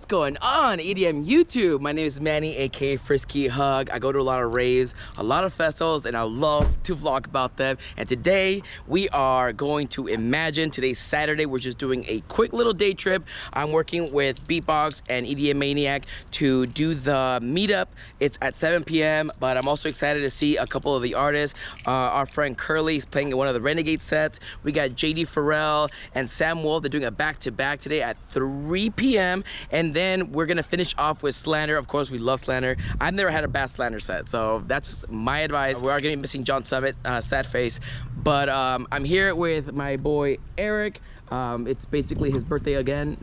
going on, EDM YouTube? My name is Manny, aka Frisky Hug. I go to a lot of raves, a lot of festivals, and I love to vlog about them. And today we are going to Imagine. Today's Saturday. We're just doing a quick little day trip. I'm working with Beatbox and EDM Maniac to do the meetup. It's at 7 p.m. But I'm also excited to see a couple of the artists. Our friend Curly is playing one of the Renegade sets. We got JD Pharrell and Sam Wolf. They're doing a back-to-back today at 3 p.m. And then we're gonna finish off with Slander. Of course, we love Slander. I've never had a bad Slander set, so that's just my advice. We are gonna be missing John Summit, sad face. But I'm here with my boy Eric. It's basically his birthday again.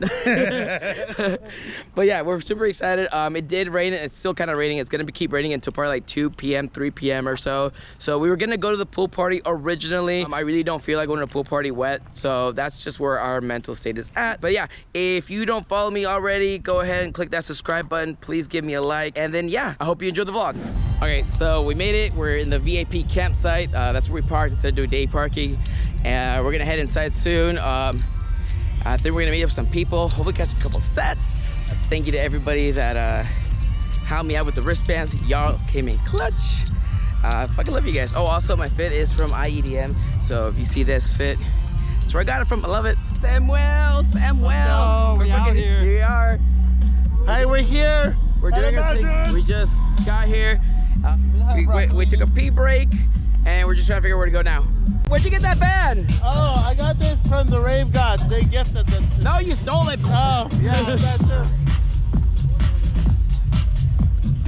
But yeah, we're super excited. It did rain. It's still kind of raining. It's gonna keep raining until probably like 2 p.m., 3 p.m. or so. So we were gonna go to the pool party originally. I really don't feel like going to a pool party wet. So that's just where our mental state is at. But yeah, if you don't follow me already, go ahead and click that subscribe button. Please give me a like. And then yeah, I hope you enjoyed the vlog. Okay, so we made it. We're in the VIP campsite. That's where we parked instead of doing day parking. And we're gonna head inside soon. I think we're gonna meet up some people. Hopefully catch a couple sets. Thank you to everybody that helped me out with the wristbands. Y'all came in clutch. Fucking love you guys. Oh, also my fit is from IEDM. So if you see this fit, that's where I got it from. I love it. Samuel. We're out here. Here we are. Hey, we're here. We're doing our thing. We just got here. We took a pee break, and we're just trying to figure out where to go now. Where'd you get that band? Oh, I got this from the Rave gods. They gifted it. No, you stole it. Oh, yeah, that's it.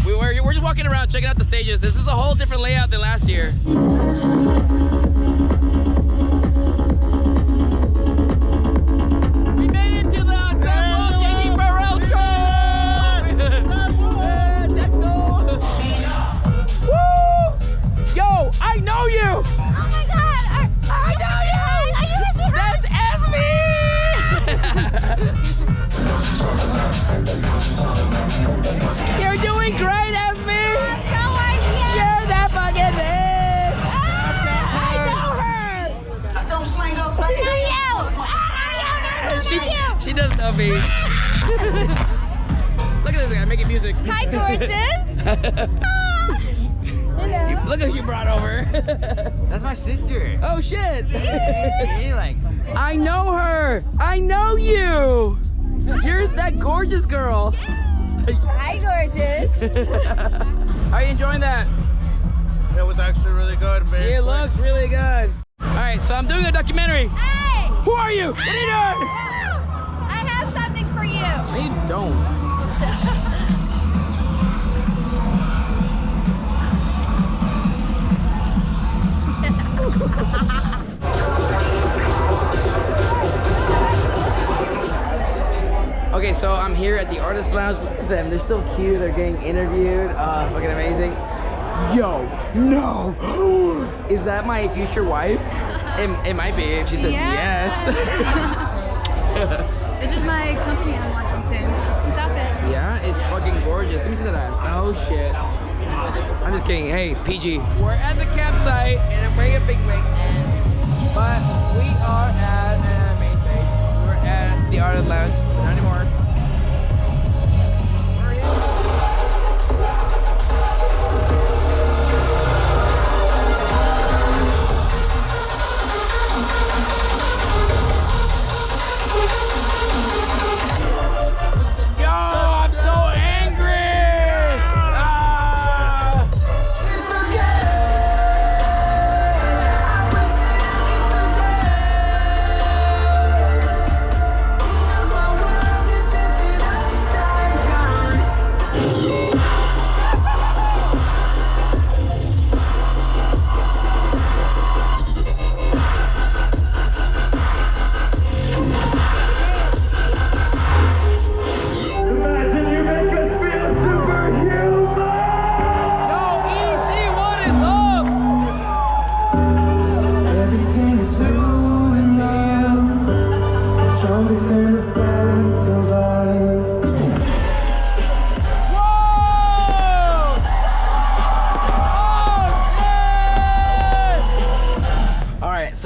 We're just walking around, checking out the stages. This is a whole different layout than last year. We made it to the JD Pharrell show! Let's go! Woo! Yo, I know you! Oh my god! I know you! Are you with me? That's Esme! You're doing great, Esme! So are you? You're that fucking bitch! I know her! I don't sling up, baby. She does know me. Look at this guy making music. Hi, gorgeous! Hello. Look at who you brought over. That's my sister. Oh shit! See, like, I know her. I know you. You're that gorgeous girl. Hi, gorgeous! Are you enjoying that? It was actually really good, man. It looks really good. All right, so I'm doing a documentary. Hey! Who are you? What are you doing? I have something for you. No, you don't. Okay, so I'm here at the Artist Lounge. Look at them, they're so cute. They're getting interviewed. Fucking amazing. Yo, no. Is that my future wife? It might be if she says yes. This is my company I'm launching soon. This outfit. Yeah, it's fucking gorgeous. Let me see that ass. Oh shit. I'm just kidding. Hey, PG. We're at the campsite and I'm wearing a big wig, but we are at main stage. We're at the Artist Lounge. Not anymore.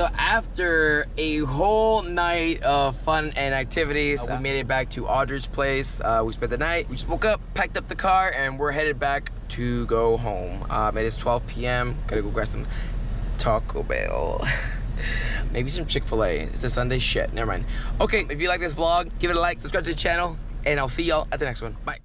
So after a whole night of fun and activities, we made it back to Audrey's place. We spent the night. We just woke up, packed up the car, and we're headed back to go home. It is 12 p.m. Gotta go grab some Taco Bell. Maybe some Chick-fil-A. It's a Sunday. Shit, never mind. Okay, if you like this vlog, give it a like, subscribe to the channel, and I'll see y'all at the next one. Bye.